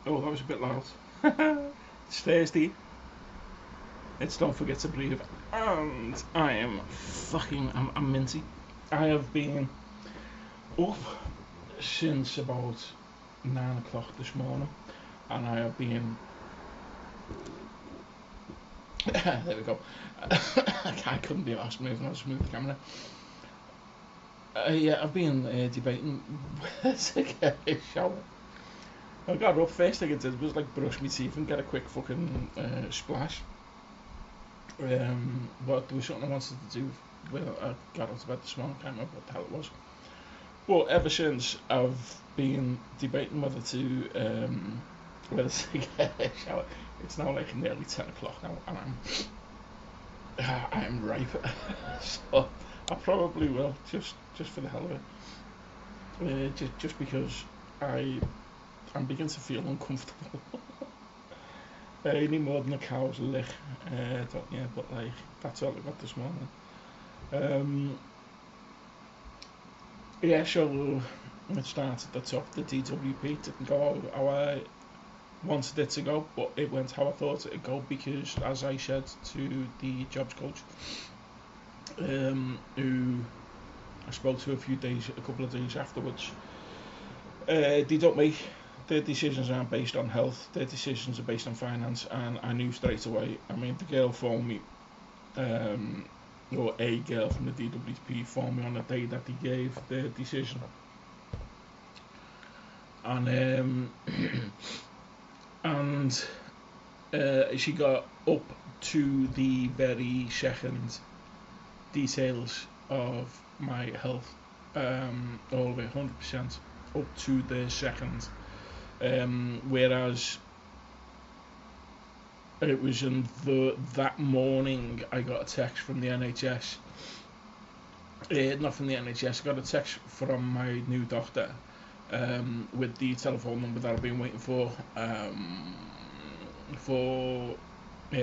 Oh, that was a bit loud. It's Thursday. It's Don't Forget to Breathe. And I am I'm minty. I have been up since about 9 o'clock this morning. And I have been. There we go. I couldn't be asked moving. I'll just move the camera. Yeah, I've been debating where to get a shower. I got up, first thing I did was like brush my teeth and get a quick fucking splash. But there was something I wanted to do when I got out of bed this morning. I can't remember what the hell it was. But ever since, I've been debating whether to get a shower. It's now like nearly 10 o'clock now, and I'm ripe. So I probably will just for the hell of it. Just because I'm beginning to feel uncomfortable. Any more than a cow's lick, yeah, but like that's all I got this morning. Um, yeah, so it started at the top. The DWP didn't go how I wanted it to go, but it went how I thought it'd go because, as I said to the jobs coach, who I spoke to a couple of days afterwards, they don't make their decisions aren't based on health. Their decisions are based on finance, and I knew straight away. I mean, the girl phoned me, um, or a girl from the DWP phoned me on the day that they gave their decision, and and she got up to the very second details of my health, all the way 100% up to the second. Whereas it was in that morning I got a text from the NHS. Not from the NHS. I got a text from my new doctor, with the telephone number that I've been waiting for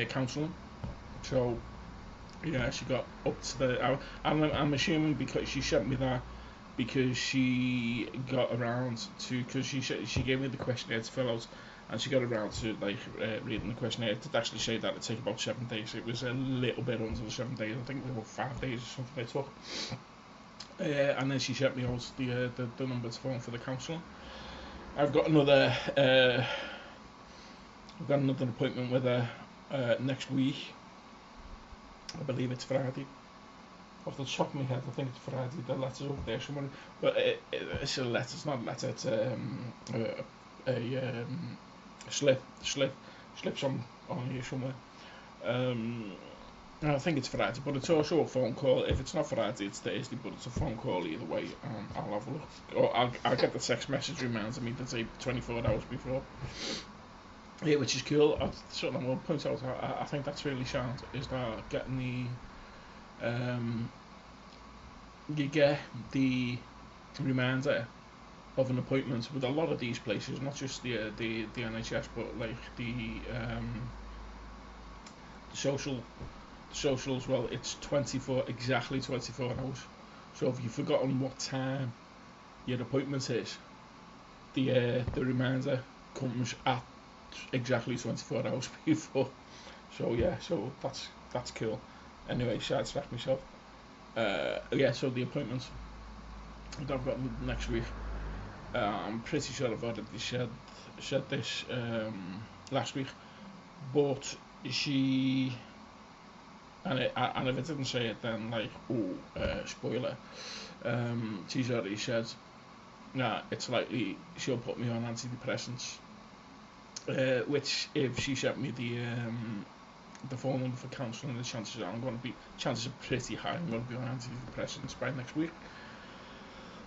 counselling. So yeah, she got up to I'm assuming because she sent me that because she got around to because she gave me the questionnaire to fill out, and she got around to like reading the questionnaire. It did actually say that it'd take about 7 days. It was a little bit under the 7 days. I think it was about 5 days or something it took. And then she sent me out the number to phone for the counselling. I've got another appointment with her next week. I believe it's Friday. Off the top of my head, I think it's Friday. The letter's over there somewhere, but it's a letter. It's not a letter. It's a slips on here somewhere. I think it's Friday, but it's also a phone call. If it's not Friday, it's Thursday, but it's a phone call either way. I'll have a look, or I'll get the text message reminding me to say 24 hours before. Yeah, which is cool. Something I will point out. I think that's really sound. Is that getting you get the reminder of an appointment with a lot of these places, not just the NHS, but like the social as well. It's exactly 24 hours. So if you've forgotten what time your appointment is, the reminder comes at exactly 24 hours before. So yeah, so that's cool. Anyway, sidetrack myself. Yeah, so the appointments that I've got next week, I'm pretty sure I've already said this last week, but she and if I didn't say it, then like spoiler. She's already said, nah, it's likely she'll put me on antidepressants. Which if she sent me the phone number for counselling, the chances are pretty high I'm going to be on antidepressants by next week,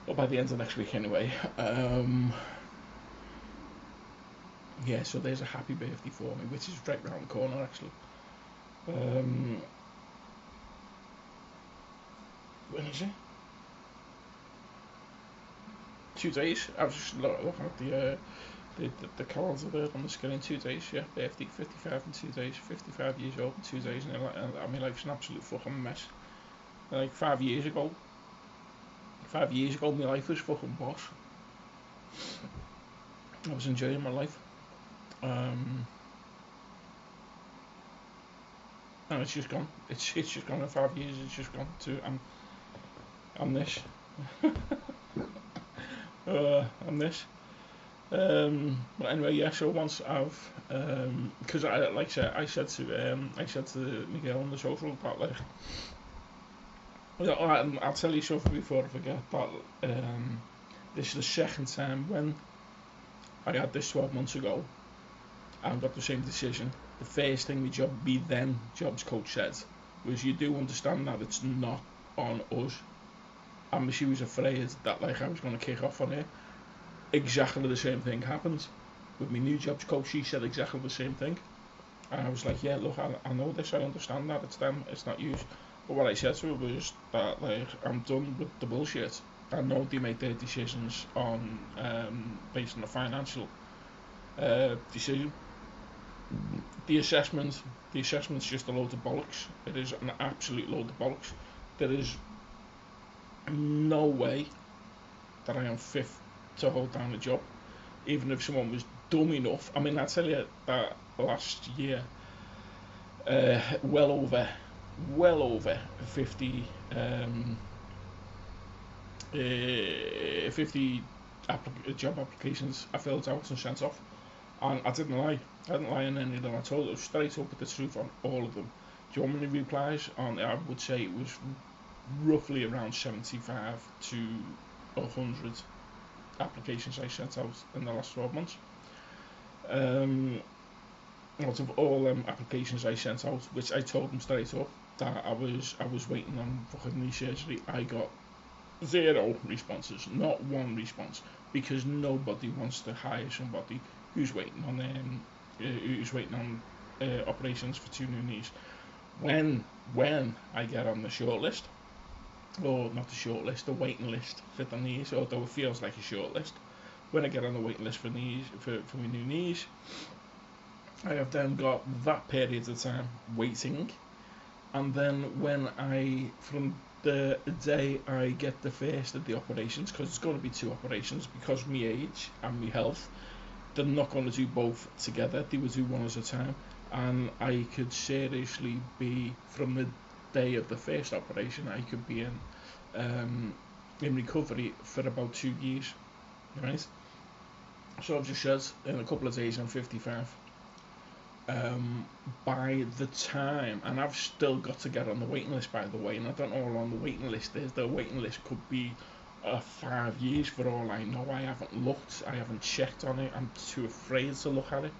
or by the end of next week anyway. Yeah, so there's a happy birthday for me, which is right round the corner actually. When is it? 2 days. I was just looking at the calendar there on the screen. 2 days, yeah. Birthday, 55 in 2 days. 55 years old in 2 days, and I mean, life's an absolute fucking mess. Like 5 years ago, my life was fucking boss. I was enjoying my life. Um, and it's just gone. It's just gone in 5 years. It's just gone to I'm this. I'm this. But anyway, yeah. So once I've, because I like I said to Miguel on the social that like, I'll tell you something before I forget. But this is the second time when I had this 12 months ago and got the same decision. The first thing the then jobs coach said was, "You do understand that it's not on us." And she was afraid that like I was going to kick off on her. Exactly the same thing happened with my new jobs coach. She said exactly the same thing, and I was like, "Yeah, look, I know this. I understand that it's them. It's not you." But what I said to her was that like I'm done with the bullshit. I know they make their decisions on based on a financial decision. The assessment's just a load of bollocks. It is an absolute load of bollocks. There is no way that I am fit to hold down a job, even if someone was dumb enough. I mean, I tell you that last year, well over 50, 50 job applications I filled out and sent off, and I didn't lie. I didn't lie on any of them. I told them straight up with the truth on all of them. Do you want many replies? On I would say it was roughly around 75 to 100 applications I sent out in the last 12 months. Out of all applications I sent out, which I told them straight up that I was waiting on fucking knee surgery, I got 0 responses, not one response, because nobody wants to hire somebody who's waiting on operations for 2 new knees. When I get on the shortlist, or not the shortlist, the waiting list for the knees, although it feels like a shortlist. When I get on the waiting list for knees for my new knees, I have then got that period of time waiting, and then from the day I get the first of the operations, because it's going to be 2 operations, because of my age and my health, they're not going to do both together. They will do one at a time, and I could seriously be, from the day of the first operation, I could be in recovery for about 2 years, right? So I've just said in a couple of days I'm 55. By the time, and I've still got to get on the waiting list, by the way, and I don't know how long the waiting list is. The waiting list could be 5 years for all I know. I haven't looked, I haven't checked on it. I'm too afraid to look at it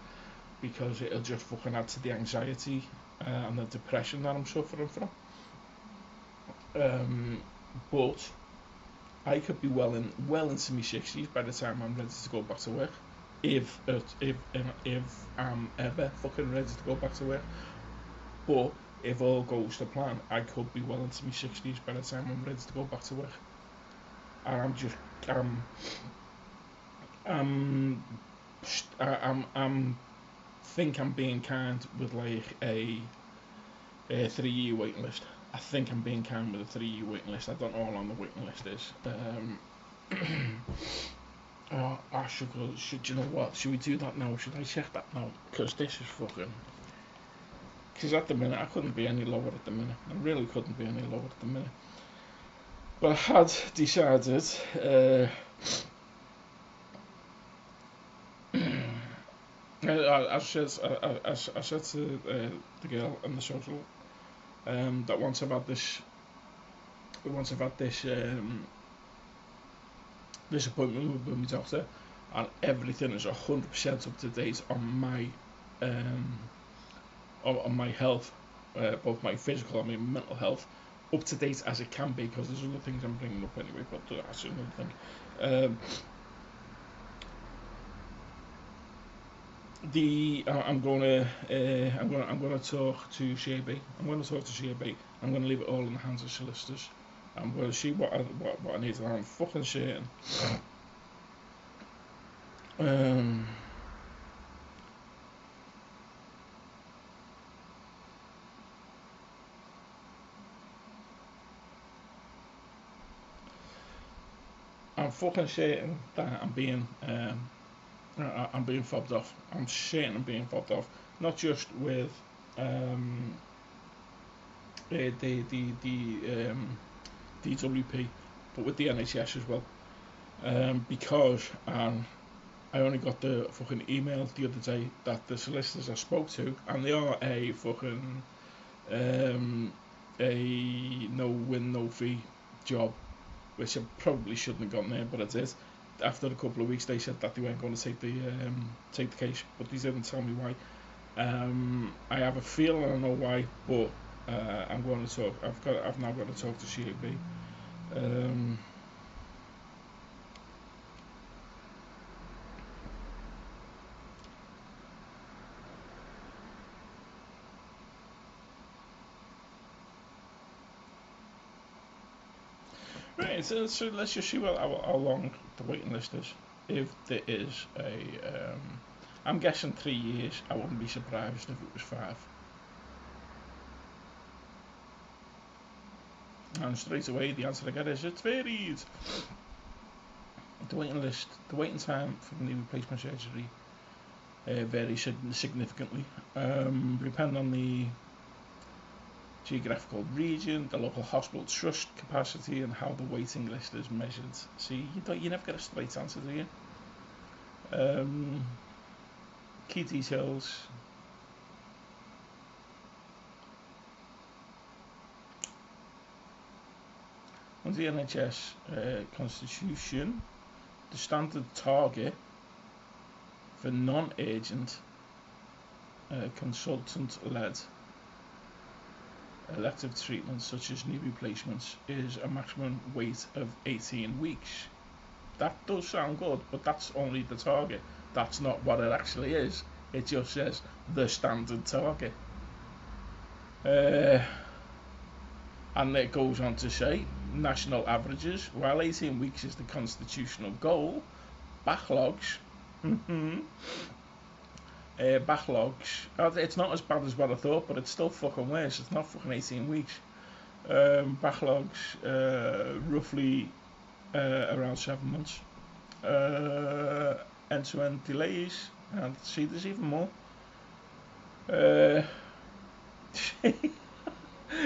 because it'll just fucking add to the anxiety and the depression that I'm suffering from. But I could be well into my 60s by the time I'm ready to go back to work. If I'm ever fucking ready to go back to work. But if all goes to plan, I could be well into my 60s by the time I'm ready to go back to work. And I'm think I'm being kind with like a 3-year waiting list. I think I'm being kind with a 3-year waiting list. I don't know how long the waiting list is. Should you know what? Should we do that now? Should I check that now? Because this is fucking. Because at the minute I couldn't be any lower at the minute. I really couldn't be any lower at the minute. But I had decided. I said to the girl on the social that once I've had this appointment with my doctor, and everything is 100% up to date on my health, both my physical and my mental health, up to date as it can be, because there's other things I'm bringing up anyway, but that's another thing. I'm gonna talk to Shay-B. I'm gonna leave it all in the hands of solicitors. I'm gonna see what I need, and I'm fucking certain. I'm fucking certain that I'm being I'm being fobbed off. I'm certain I'm being fobbed off. Not just with the DWP, but with the NHS as well. Because I only got the fucking email the other day that the solicitors I spoke to, and they are a fucking a no win no fee job, which I probably shouldn't have gotten there, but I did. After a couple of weeks, they said that they weren't going to take the case, but they didn't tell me why. I have a feeling I know why, but I'm going to talk. I've now got to talk to CAB. Right, so let's just see how long the waiting list is. If there is I'm guessing 3 years. I wouldn't be surprised if it was 5. And straight away, the answer I get is it's varied. The waiting time for knee replacement surgery varies significantly, depending on the geographical region, the local hospital trust capacity, and how the waiting list is measured. See, you never get a straight answer, do you? Key details. Under the NHS constitution, the standard target for non-urgent consultant-led elective treatments such as knee replacements is a maximum wait of 18 weeks. That does sound good, but that's only the target. That's not what it actually is. It just says the standard target. And it goes on to say national averages, while 18 weeks is the constitutional goal, backlogs it's not as bad as what I thought, but it's still fucking worse. It's not fucking 18 weeks. Backlogs roughly around 7 months. End-to-end delays, and see, there's even more.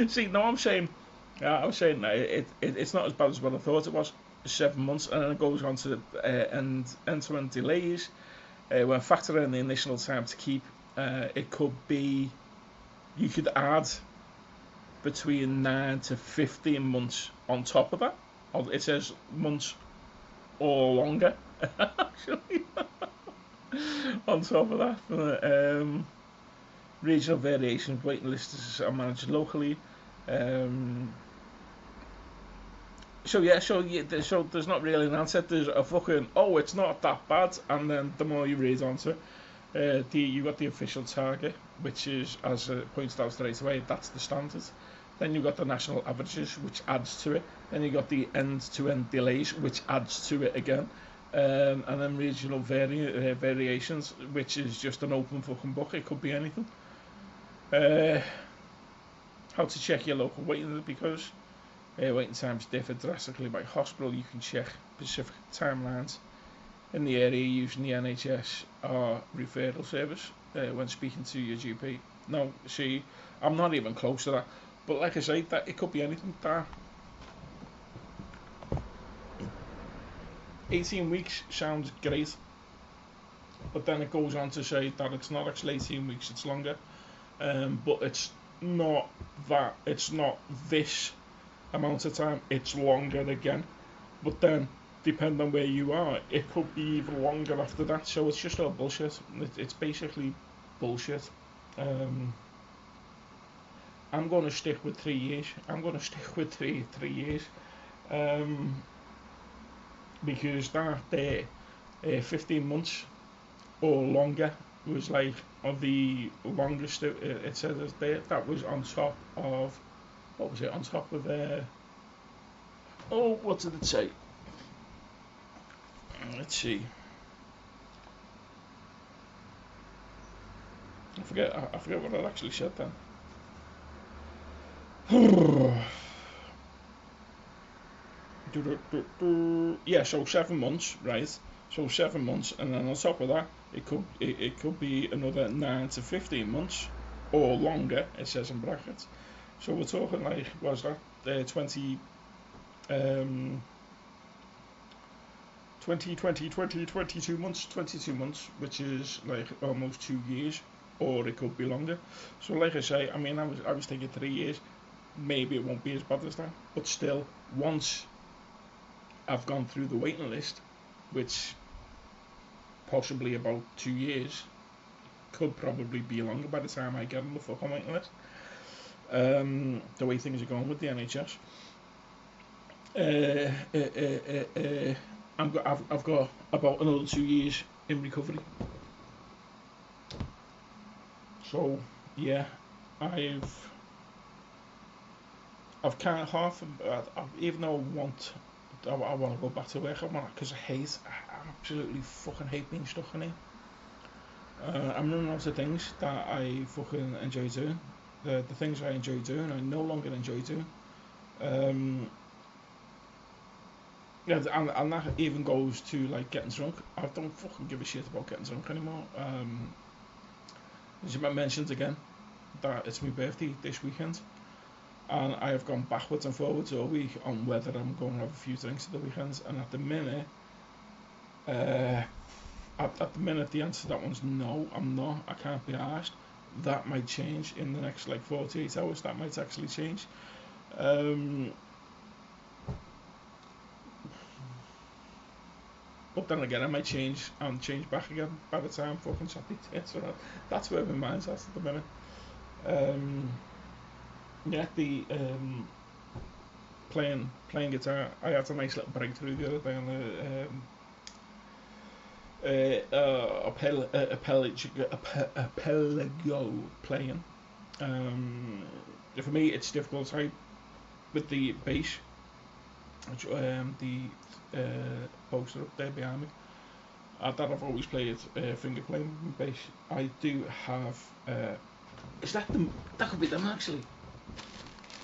See, no, I'm saying it's not as bad as what I thought it was. 7 months, and then it goes on to end-to-end delays. When factoring in the initial time to keep, it could be, you could add between 9 to 15 months on top of that. It says months or longer, actually, on top of that. Regional variations, waiting lists are managed locally. So there's not really an answer. There's a fucking, it's not that bad, and then the more you read onto it, you got the official target, which is, as it points out straight away, that's the standard. Then you got the national averages, which adds to it. Then you got the end-to-end delays, which adds to it again. And then regional variations, which is just an open fucking book. It could be anything. How to check your local waiting, because waiting times differ drastically by hospital. You can check specific timelines in the area using the NHS or referral service when speaking to your GP. Now, see, I'm not even close to that, but like I say, that it could be anything. That 18 weeks sounds great, but then it goes on to say that it's not actually 18 weeks, it's longer. But it's not that, it's not this amount of time, it's longer again. But then, depending on where you are, it could be even longer after that. So it's just all bullshit. It's basically bullshit. I'm going to stick with 3 years. I'm going to stick with three years. Because that there, 15 months or longer was like of the longest. It says there, that was on top of, what was it, on top of what did it say? Let's see. I forget what it actually said then. Yeah, so 7 months, right? So 7 months, and then on top of that, it could be another 9 to 15 months, or longer. It says in brackets. So we're talking like, what's that? um, 22 months, 22 months, which is like almost 2 years, or it could be longer. So like I say, I mean, I was thinking 3 years. Maybe it won't be as bad as that, but still, once I've gone through the waiting list, which possibly about 2 years, could probably be longer by the time I get on the fucking waiting list. The way things are going with the NHS. I've got about another 2 years in recovery. So yeah, I've kind of even though I want to go back to work, because I absolutely fucking hate being stuck in here. I'm running out of things that I fucking enjoy doing. The things I enjoy doing, I no longer enjoy doing. Yeah, and that even goes to like getting drunk. I don't fucking give a shit about getting drunk anymore. As you mentioned again, that it's my birthday this weekend, and I have gone backwards and forwards all week on whether I'm going to have a few drinks at the weekends. And at the minute, the answer to that one's no. I'm not. I can't be asked. That might change in the next like 48 hours. That might actually change. But then again, I might change and change back again by the time fucking Saturday. So that's where my mind's at the minute. Yeah, the playing guitar. I had a nice little breakthrough the other day on the Apelego playing. For me, it's difficult. With the bass, which the poster up there behind me, that I've always played finger playing bass. I do have. Is that them? That could be them actually.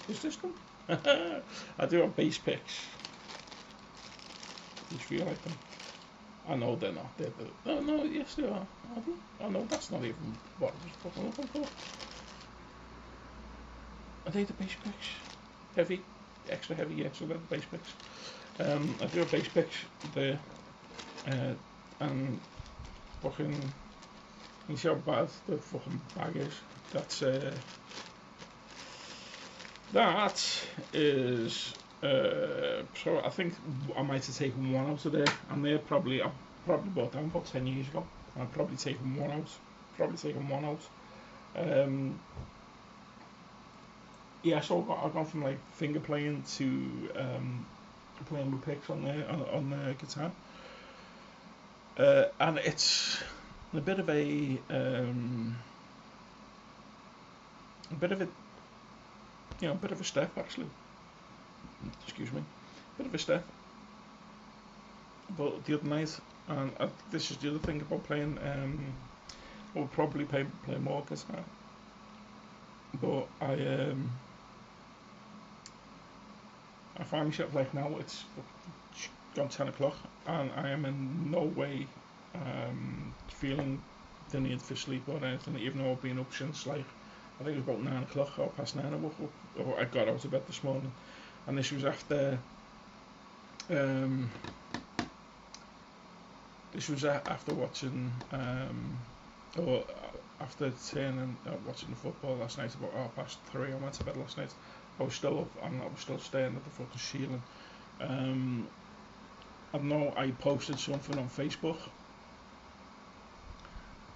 Is this them? I do have bass picks. Just feel like them. I know they're not. Oh no, yes they are. Are they? Oh no, that's not even what I was fucking looking for. Are they the bass picks? Heavy, extra heavy, yeah. So they're the bass picks. I do have bass picks there, and fucking. You see how bad the fucking bag is. That is. So I think I might have taken one out of there, and I probably bought them about 10 years ago. I've probably taken one out. Yeah, so I've gone from like finger playing to playing with picks on the guitar, and it's a bit of a bit of a step actually. Excuse me, bit of a step. But the other night, and this is the other thing about playing. I would probably play more guitar, but I find myself like now it's gone 10 o'clock, and I am in no way feeling the need for sleep or anything, even though I've been up since like I think it was about 9 o'clock or past 9. I woke up, or I got out of bed this morning, and this was after after watching or after turning watching the football last night about 3:30. I went to bed last night. I was still up and I was still staring at the fucking ceiling. I know I posted something on Facebook.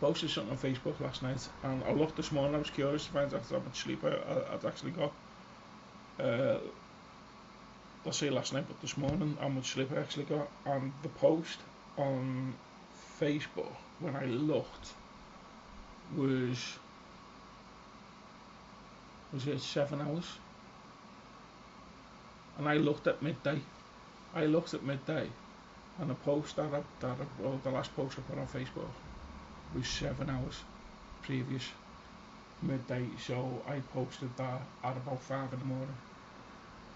Last night, and I looked this morning. I was curious to find out how much sleep I'd actually got. Let's say last night, but this morning, how much sleep I actually got. And the post on Facebook when I looked was it 7 hours? And I looked at midday. And the post the last post I put on Facebook was 7 hours previous midday. So I posted that at about 5 in the morning.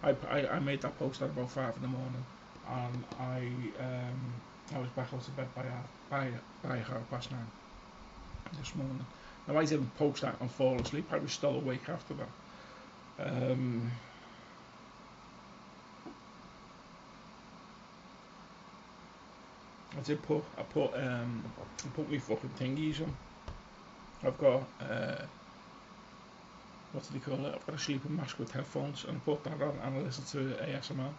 I made that post at about 5 in the morning, and I was back out of bed by 9:30 this morning. Now I didn't post that and fall asleep. I was still awake after that. I put my fucking thingies on. I've got what do they call it? I've got a sleeping mask with headphones, and I put that on and I listen to ASMR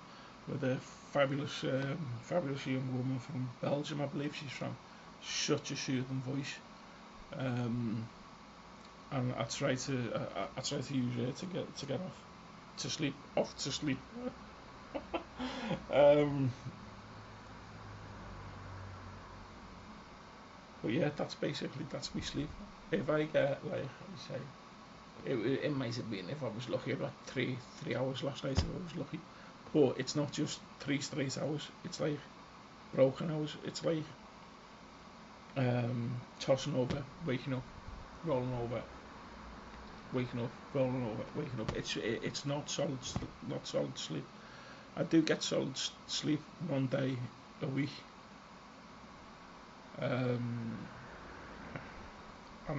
with a fabulous young woman from Belgium, I believe she's from. Such a soothing voice. And I try to use her to get off to sleep. But yeah, that's my sleep. If I get like I say, it might have been if I was lucky. I got 3 hours last night if I was lucky. But it's not just 3 straight hours. It's like broken hours. It's like tossing over, waking up, rolling over, waking up, rolling over, waking up. It's not solid sleep. I do get solid sleep one day a week. And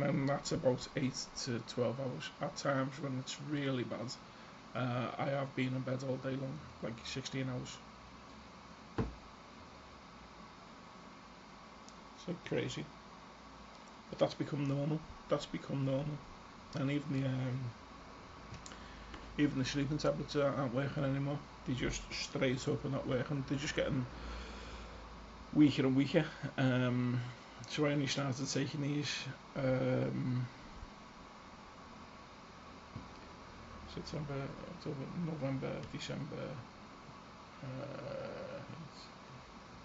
then that's about 8 to 12 hours. At times when it's really bad, I have been in bed all day long, like 16 hours. It's like crazy. But that's become normal. And even the sleeping tablets aren't working anymore. They just straight up are not working. They're just getting weaker and weaker. So I only started taking these September, October, November, December,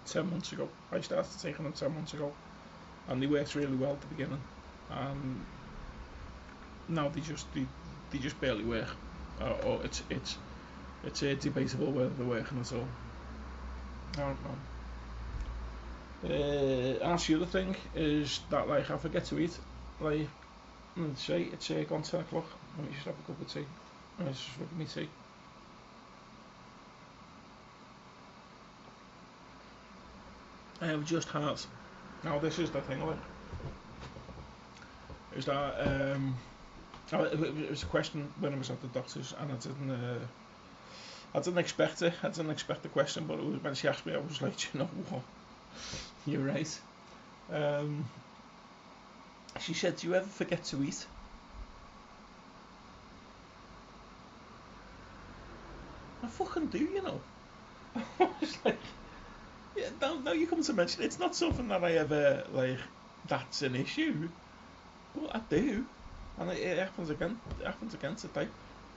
10 months ago. I started taking them 10 months ago, and they worked really well at the beginning. And now they just barely work. Or it's debatable whether they're working at all. I don't know. And the other thing is that like I forget to eat. Like say it's gone 10 o'clock. Let me just have a cup of tea. Let's just look at me tea. I have just had. Now this is the thing. Like, is that it was a question when I was at the doctor's, and I didn't expect it. I didn't expect the question, but it was when she asked me, I was like, you know what? You're right. She said, "Do you ever forget to eat?" I fucking do, you know. I was like, yeah. Now you come to mention it, it's not something that I ever like. That's an issue, but I do, and it happens again. It happens again today.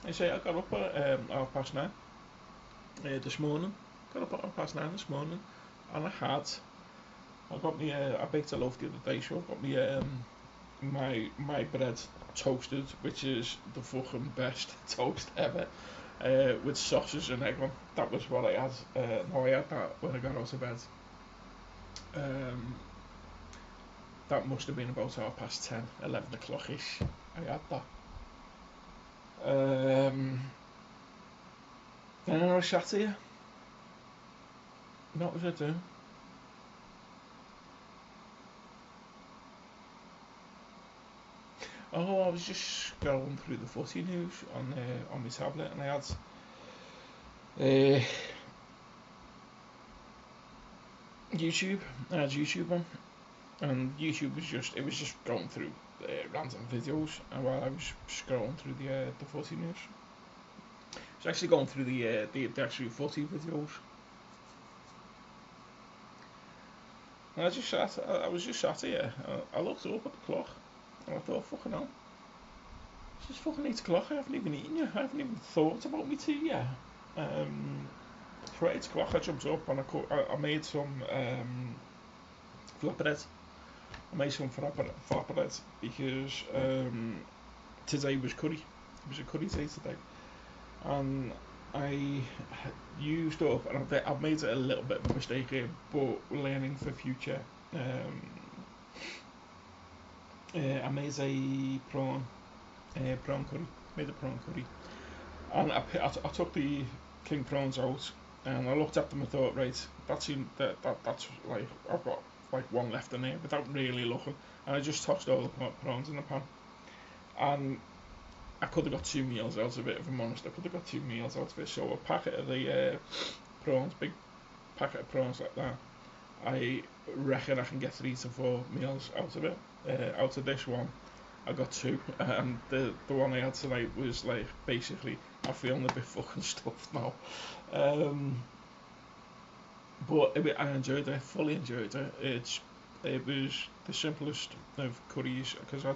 I say I got up at 9:30 this morning. Got up at 9:30 this morning, and I got me I baked a loaf the other day, so I got me my bread toasted, which is the fucking best toast ever, with sausage and egg on. That was what I had. No, I had that when I got out of bed. Um, that must have been about 10:30, 11 o'clock ish. I had that. Then I was sat here. What was I doing? Oh, I was just scrolling through the footy news on my tablet, and I had YouTube. I had YouTube on, and YouTube was just going through random videos, and while I was scrolling through the footy news, it's actually going through the actual footy videos. And I was just sat here. I looked up at the clock, and I thought, fucking hell, it's just fucking 8 o'clock. I haven't even eaten yet. I haven't even thought about my tea yet. For 8 o'clock, I jumped up and I made some flatbread. I made some flatbread because today was curry. It was a curry day today, and I used up, and I've made a little bit of a mistake here, but learning for future. I made a prawn curry. Made a prawn curry, and I took the king prawns out, and I looked at them and thought, right, that's like I've got like one left in there without really looking, and I just tossed all the prawns in the pan, and I could have got 2 meals out of it. If I'm honest, I could have got 2 meals out of it. So a packet of the prawns, big packet of prawns like that, I reckon I can get 3 to 4 meals out of it. Out of this one, I got two, and the one I had tonight was like basically I'm feeling a bit fucking stuffed now. Um, but I enjoyed it, fully enjoyed it. It was the simplest of curries because I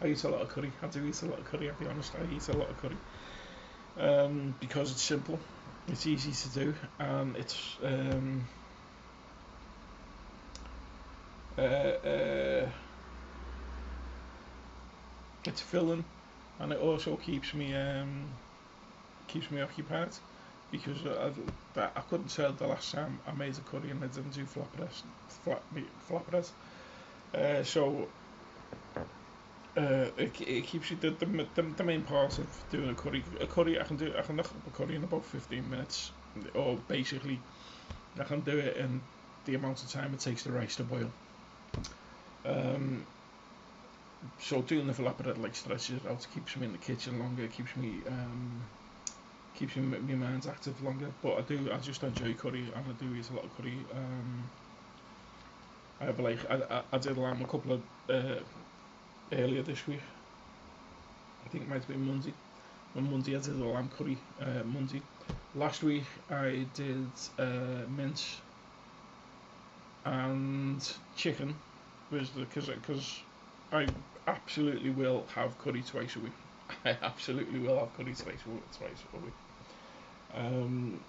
eat a lot of curry. I do eat a lot of curry. I'll be honest, I eat a lot of curry because it's simple, it's easy to do, and uh, uh, it's filling, and it also keeps me occupied because I couldn't tell the last time I made a curry and I didn't do flatbread. So it keeps you the main part of doing a curry. I can knock up a curry in about 15 minutes, or basically I can do it in the amount of time it takes the rice to boil. Um, so doing the flatbread like stretches it out, keeps me in the kitchen longer, keeps my mind active longer. But I just enjoy curry, and I do eat a lot of curry. I have like I did lamb a couple of earlier this week. I think it might have been Monday. On Monday I did a lamb curry. Monday. Last week I did mince and chicken. Because I absolutely will have curry twice a week. I absolutely will have curry twice a week. Um,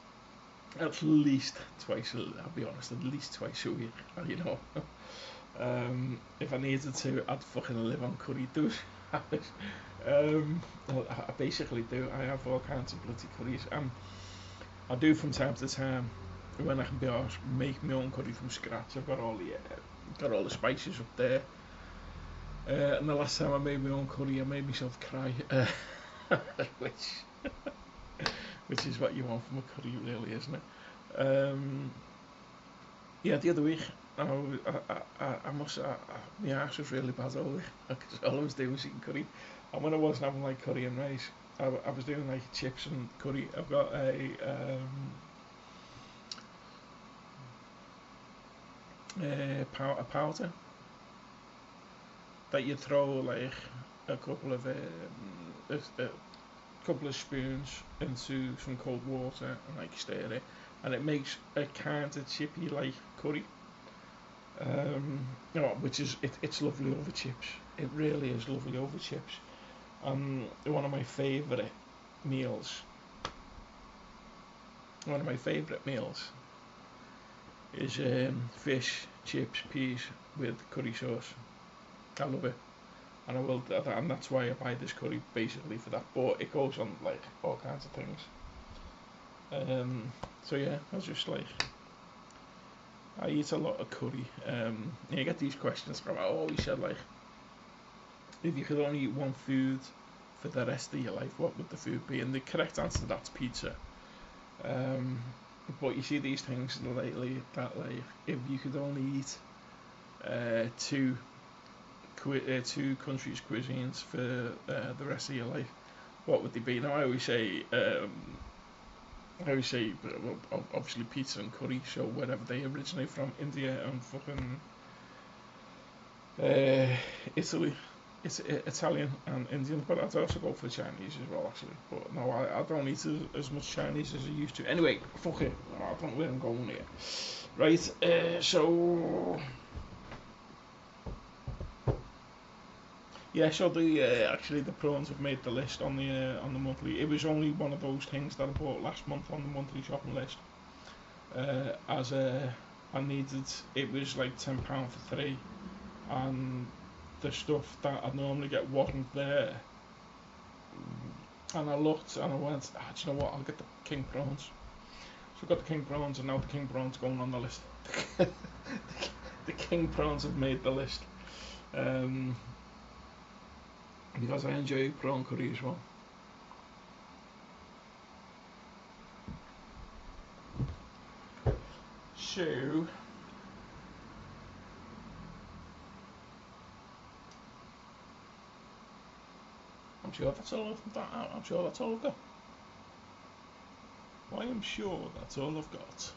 at least twice. I'll be honest, at least twice a week. You know, if I needed to, I'd fucking live on curry. Do it. Well, I basically do. I have all kinds of bloody curries. I do from time to time when I can be asked make my own curry from scratch. I've got all the spices up there. And the last time I made my own curry, I made myself cry, which which is what you want from a curry, really, isn't it? Yeah, the other week, I must, my arse was really bad all week because all I was doing was eating curry. And when I wasn't having like curry and rice, I was doing like chips and curry. I've got a powder that you throw like a couple of a couple of spoons into some cold water and like stir it, and it makes a kind of chippy like curry. Which is it's lovely over chips. It really is lovely over chips. One of my favourite meals. One of my favourite meals is fish, chips, peas with curry sauce. I love it, and and that's why I buy this curry basically for that. But it goes on like all kinds of things. So yeah, I was just like, I eat a lot of curry. You get these questions from, oh, you said like, if you could only eat one food for the rest of your life, what would the food be? And the correct answer to that's pizza. But you see these things lately that like, if you could only eat two two countries' cuisines for the rest of your life, what would they be? Now I always say, well, obviously pizza and curry. So wherever they originate from, India and fucking Italy, it's Italian and Indian, but I'd also go for Chinese as well, actually. But no, I don't eat as much Chinese as I used to. Anyway, fuck it. I don't know where I'm going here. Right. So yeah, so actually the prawns have made the list on the monthly. It was only one of those things that I bought last month on the monthly shopping list. As I needed, it was like £10 for three, and the stuff that I normally get wasn't there. And I looked and I went, do you know what? I'll get the king prawns. So I got the king prawns, and now the king prawns going on the list. The king prawns have made the list. Because I enjoy prawn curry as well. to. I'm sure that's all. I'm sure that's all I've got. I am sure that's all I've got.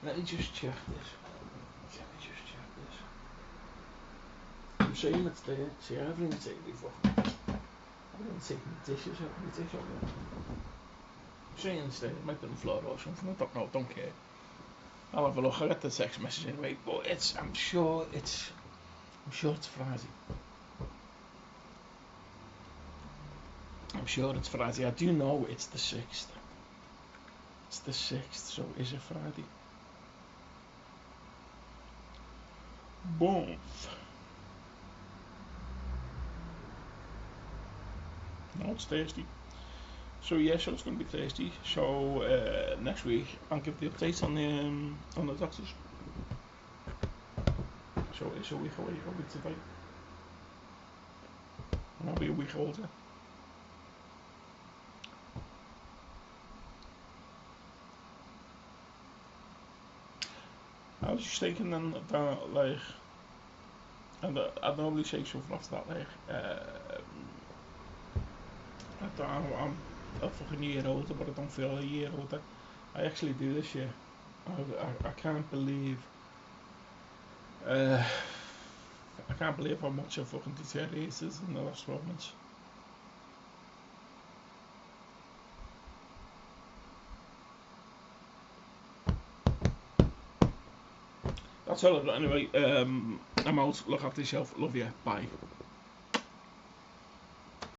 Let me just check this. I'm saying it's there. See, I haven't even taken it before. I haven't even taken the dishes out of the dish out there. I'm saying it's there. It might be on the floor or something. I don't know. Don't care. I'll have a look. I got the text message anyway. But it's. I'm sure it's Friday. I'm sure it's Friday. I do know it's the 6th. It's the 6th, so is it Friday? Boom. No, it's Thursday. So yeah, so it's going to be Thursday. So next week I'll give the update on the doctors. So it's a week away, a week today, and I'll be a week older. I was just thinking then that like, and I'd normally say something after that like, I'm a fucking year older, but I don't feel a year older. I actually do this year. I can't believe. I can't believe how much I fucking deteriorated in the last 12 months. That's all I've got anyway. I'm out. Look after yourself. Love you. Bye.